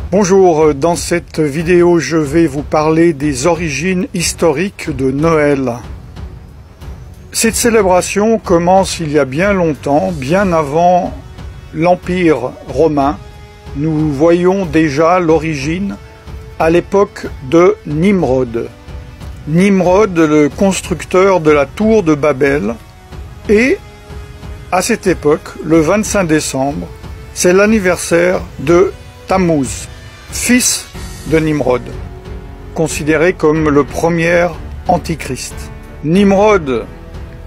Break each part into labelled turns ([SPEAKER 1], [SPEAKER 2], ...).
[SPEAKER 1] Bonjour, dans cette vidéo je vais vous parler des origines historiques de Noël. Cette célébration commence il y a bien longtemps, bien avant l'Empire romain. Nous voyons déjà l'origine à l'époque de Nimrod. Nimrod, le constructeur de la tour de Babel, et à cette époque, le 25 décembre, c'est l'anniversaire de Tammuz, fils de Nimrod, considéré comme le premier antichrist. Nimrod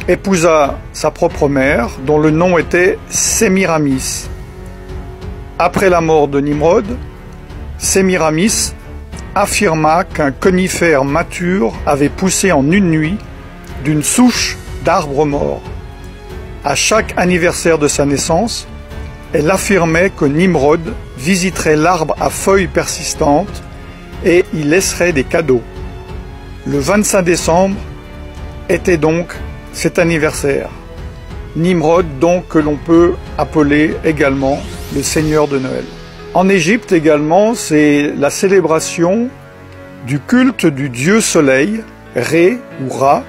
[SPEAKER 1] épousa sa propre mère, dont le nom était Sémiramis. Après la mort de Nimrod, Sémiramis affirma qu'un conifère mature avait poussé en une nuit d'une souche d'arbre mort. À chaque anniversaire de sa naissance, elle affirmait que Nimrod visiterait l'arbre à feuilles persistantes et y laisserait des cadeaux. Le 25 décembre était donc cet anniversaire. Nimrod, donc, que l'on peut appeler également le Seigneur de Noël. En Égypte également, c'est la célébration du culte du dieu soleil, Ré ou Ra,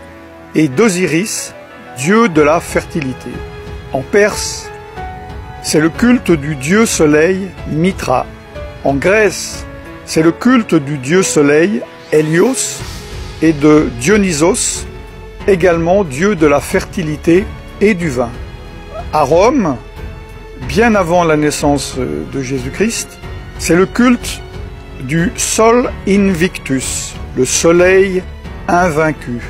[SPEAKER 1] et d'Osiris, dieu de la fertilité. En Perse, c'est le culte du dieu soleil Mitra. En Grèce, c'est le culte du dieu soleil Hélios et de Dionysos, également dieu de la fertilité et du vin. À Rome, bien avant la naissance de Jésus-Christ, c'est le culte du Sol Invictus, le soleil invaincu.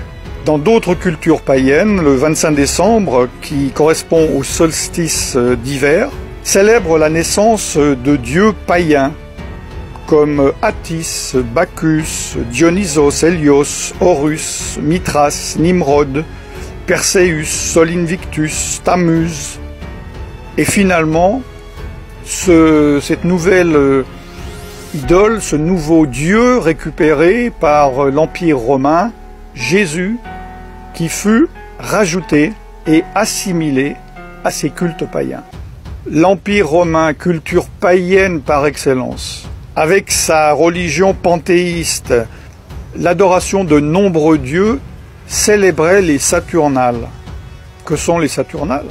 [SPEAKER 1] Dans d'autres cultures païennes, le 25 décembre, qui correspond au solstice d'hiver, célèbre la naissance de dieux païens comme Attis, Bacchus, Dionysos, Hélios, Horus, Mithras, Nimrod, Perséus, Sol Invictus, Tammuz. Et finalement, cette nouvelle idole, ce nouveau dieu récupéré par l'Empire romain, Jésus, qui fut rajouté et assimilé à ces cultes païens. L'Empire romain, culture païenne par excellence, avec sa religion panthéiste, l'adoration de nombreux dieux, célébrait les Saturnales. Que sont les Saturnales?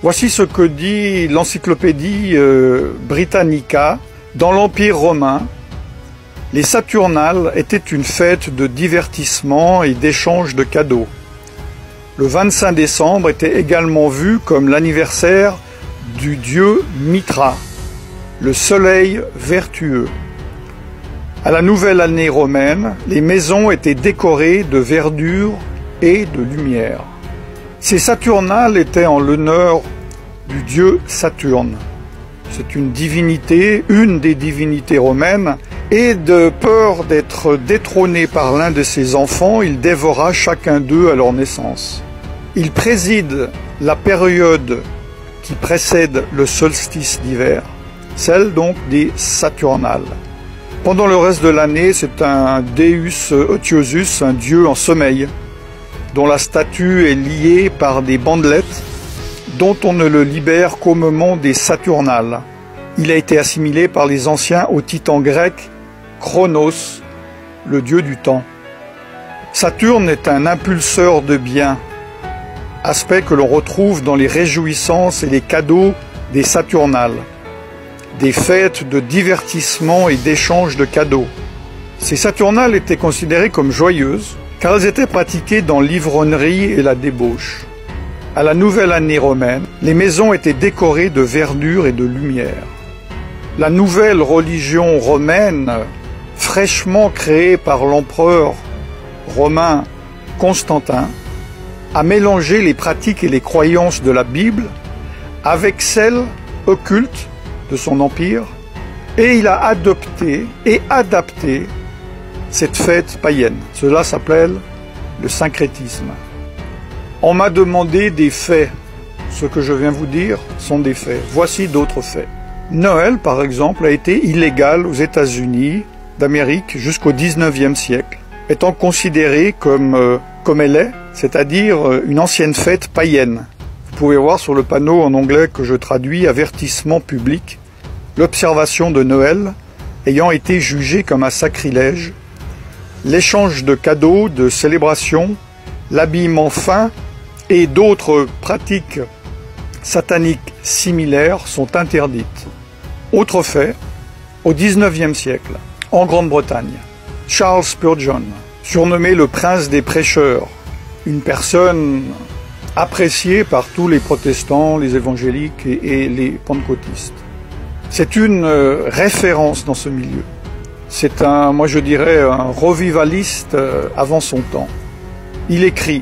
[SPEAKER 1] Voici ce que dit l'encyclopédie Britannica. Dans l'Empire romain, les Saturnales étaient une fête de divertissement et d'échange de cadeaux. Le 25 décembre était également vu comme l'anniversaire du dieu Mitra, le soleil vertueux. À la nouvelle année romaine, les maisons étaient décorées de verdure et de lumière. Ces Saturnales étaient en l'honneur du dieu Saturne. C'est une divinité, une des divinités romaines, et de peur d'être détrôné par l'un de ses enfants, il dévora chacun d'eux à leur naissance. Il préside la période qui précède le solstice d'hiver, celle donc des Saturnales. Pendant le reste de l'année, c'est un Deus Otiosus, un dieu en sommeil, dont la statue est liée par des bandelettes, dont on ne le libère qu'au moment des Saturnales. Il a été assimilé par les anciens au titan grec Chronos, le dieu du temps. Saturne est un impulseur de biens, aspect que l'on retrouve dans les réjouissances et les cadeaux des Saturnales, des fêtes de divertissement et d'échange de cadeaux. Ces Saturnales étaient considérées comme joyeuses, car elles étaient pratiquées dans l'ivrognerie et la débauche. À la nouvelle année romaine, les maisons étaient décorées de verdure et de lumière. La nouvelle religion romaine, fraîchement créée par l'empereur romain Constantin, a mélangé les pratiques et les croyances de la Bible avec celles occultes de son empire, et il a adopté et adapté cette fête païenne. Cela s'appelle le syncrétisme. On m'a demandé des faits. Ce que je viens vous dire sont des faits. Voici d'autres faits. Noël, par exemple, a été illégal aux États-Unis d'Amérique jusqu'au XIXe siècle, étant considéré comme elle est, c'est-à-dire une ancienne fête païenne. Vous pouvez voir sur le panneau en anglais que je traduis « Avertissement public », l'observation de Noël ayant été jugé comme un sacrilège, l'échange de cadeaux, de célébrations, l'habillement fin et d'autres pratiques sataniques similaires sont interdites. Autre fait, au XIXe siècle, en Grande-Bretagne, Charles Spurgeon, surnommé le prince des prêcheurs, une personne appréciée par tous les protestants, les évangéliques et les pentecôtistes. C'est une référence dans ce milieu. C'est moi je dirais, un revivaliste avant son temps. Il écrit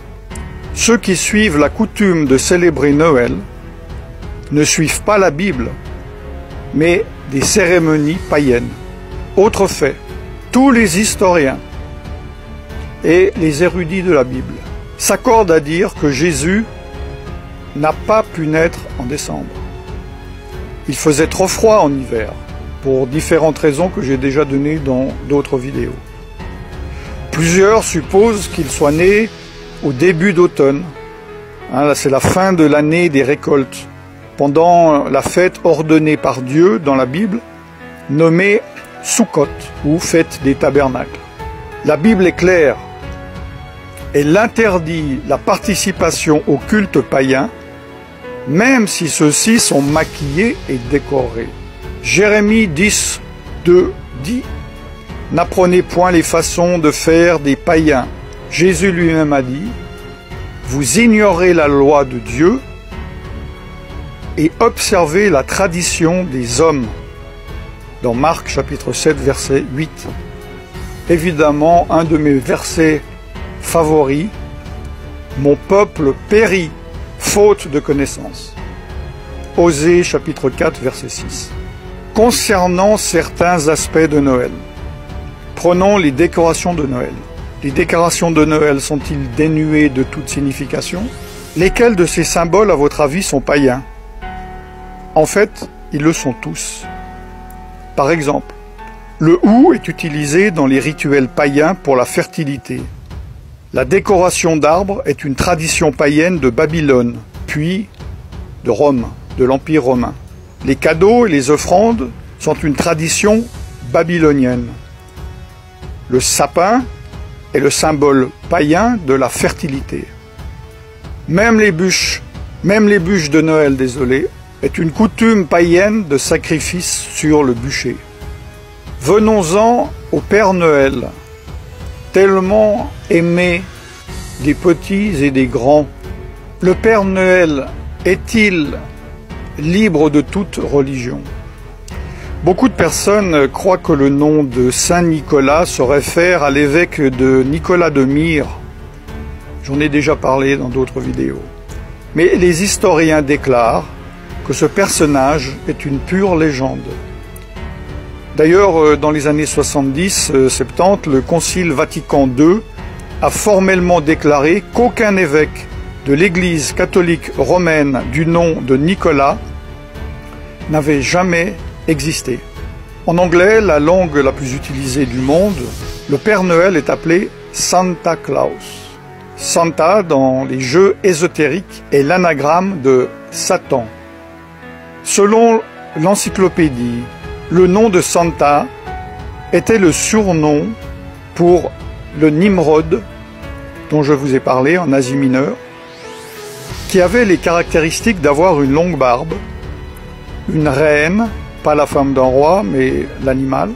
[SPEAKER 1] « Ceux qui suivent la coutume de célébrer Noël ne suivent pas la Bible, mais des cérémonies païennes. » Autre fait, tous les historiens et les érudits de la Bible s'accordent à dire que Jésus n'a pas pu naître en décembre. Il faisait trop froid en hiver, pour différentes raisons que j'ai déjà données dans d'autres vidéos. Plusieurs supposent qu'il soit né au début d'automne. Là, c'est la fin de l'année des récoltes, pendant la fête ordonnée par Dieu dans la Bible, nommée Sukkot, ou fête des tabernacles. La Bible est claire. Elle interdit la participation au culte païen, même si ceux-ci sont maquillés et décorés. Jérémie 10, 2 dit « N'apprenez point les façons de faire des païens. » Jésus lui-même a dit « Vous ignorez la loi de Dieu et observez la tradition des hommes. » Dans Marc chapitre 7, verset 8. Évidemment, un de mes versets favoris, « Mon peuple périt, faute de connaissance. » Osée chapitre 4, verset 6. Concernant certains aspects de Noël, prenons les décorations de Noël. Les décorations de Noël sont-ils dénuées de toute signification? Lesquels de ces symboles, à votre avis, sont païens? En fait, ils le sont tous. Par exemple, le hou est utilisé dans les rituels païens pour la fertilité. La décoration d'arbres est une tradition païenne de Babylone, puis de Rome, de l'Empire romain. Les cadeaux et les offrandes sont une tradition babylonienne. Le sapin est le symbole païen de la fertilité. Même les bûches de Noël, est une coutume païenne de sacrifice sur le bûcher. Venons-en au Père Noël, tellement aimé des petits et des grands. Le Père Noël est-il libre de toute religion? Beaucoup de personnes croient que le nom de Saint Nicolas se réfère à l'évêque de Nicolas de Myre. J'en ai déjà parlé dans d'autres vidéos. Mais les historiens déclarent que ce personnage est une pure légende. D'ailleurs, dans les années 70-70, le Concile Vatican II a formellement déclaré qu'aucun évêque de l'Église catholique romaine du nom de Nicolas n'avait jamais existé. En anglais, la langue la plus utilisée du monde, le Père Noël est appelé Santa Claus. Santa, dans les jeux ésotériques, est l'anagramme de Satan. Selon l'encyclopédie, le nom de Santa était le surnom pour le Nimrod, dont je vous ai parlé en Asie mineure, qui avait les caractéristiques d'avoir une longue barbe, une reine, pas la femme d'un roi, mais l'animal,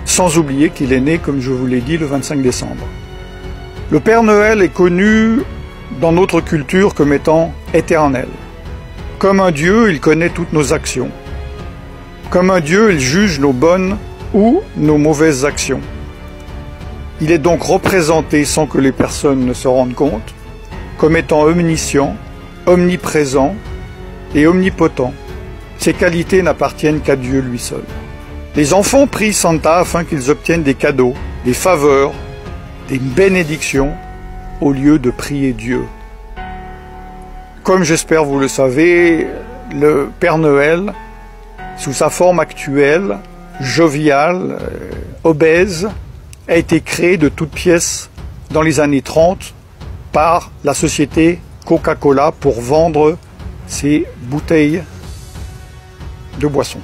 [SPEAKER 1] sans oublier qu'il est né, comme je vous l'ai dit, le 25 décembre. Le Père Noël est connu dans notre culture comme étant éternel. Comme un Dieu, il connaît toutes nos actions. Comme un Dieu, il juge nos bonnes ou nos mauvaises actions. Il est donc représenté, sans que les personnes ne se rendent compte, comme étant omniscient, omniprésent et omnipotent. Ces qualités n'appartiennent qu'à Dieu lui seul. Les enfants prient Santa afin qu'ils obtiennent des cadeaux, des faveurs, des bénédictions, au lieu de prier Dieu. Comme j'espère vous le savez, le Père Noël, sous sa forme actuelle, joviale, obèse, a été créé de toutes pièces dans les années 30 par la société Coca-Cola pour vendre ses bouteilles de boissons.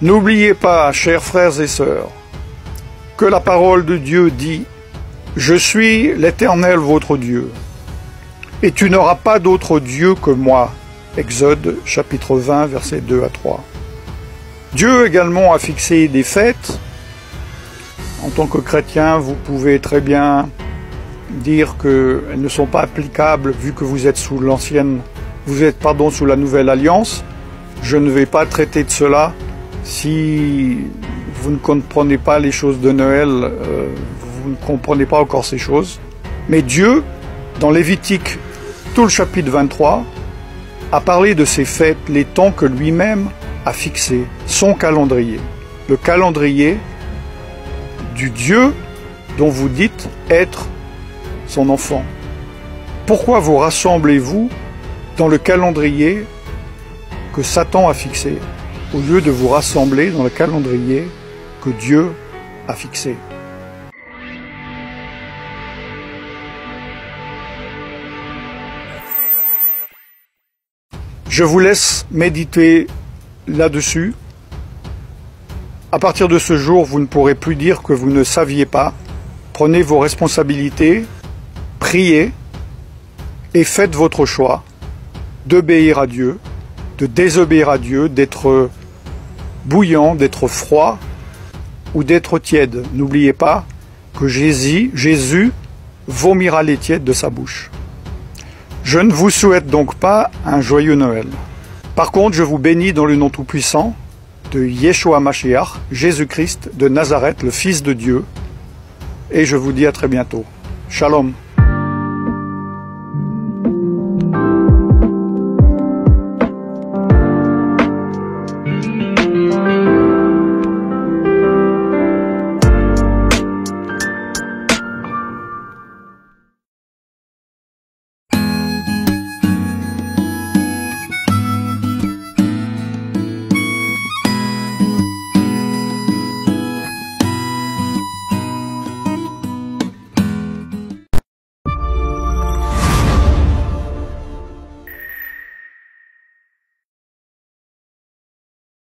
[SPEAKER 1] N'oubliez pas, chers frères et sœurs, que la parole de Dieu dit « Je suis l'Éternel votre Dieu, et tu n'auras pas d'autre Dieu que moi ». Exode chapitre 20, versets 2 à 3. Dieu également a fixé des fêtes. En tant que chrétien, vous pouvez très bien dire qu'elles ne sont pas applicables vu que vous êtes sous sous la nouvelle alliance. Je ne vais pas traiter de cela. Si vous ne comprenez pas les choses de Noël, vous ne comprenez pas encore ces choses. Mais Dieu, dans Lévitique, tout le chapitre 23, a parlé de ces fêtes, les temps que lui-même a fixés, son calendrier. Le calendrier du Dieu dont vous dites être son enfant. Pourquoi vous rassemblez-vous dans le calendrier que Satan a fixé, au lieu de vous rassembler dans le calendrier que Dieu a fixé? Je vous laisse méditer là-dessus. À partir de ce jour, vous ne pourrez plus dire que vous ne saviez pas. Prenez vos responsabilités, priez et faites votre choix d'obéir à Dieu, de désobéir à Dieu, d'être bouillant, d'être froid ou d'être tiède. N'oubliez pas que Jésus vomira les tièdes de sa bouche. Je ne vous souhaite donc pas un joyeux Noël. Par contre, je vous bénis dans le nom tout-puissant de Yeshua Mashiach, Jésus-Christ de Nazareth, le Fils de Dieu, et je vous dis à très bientôt. Shalom.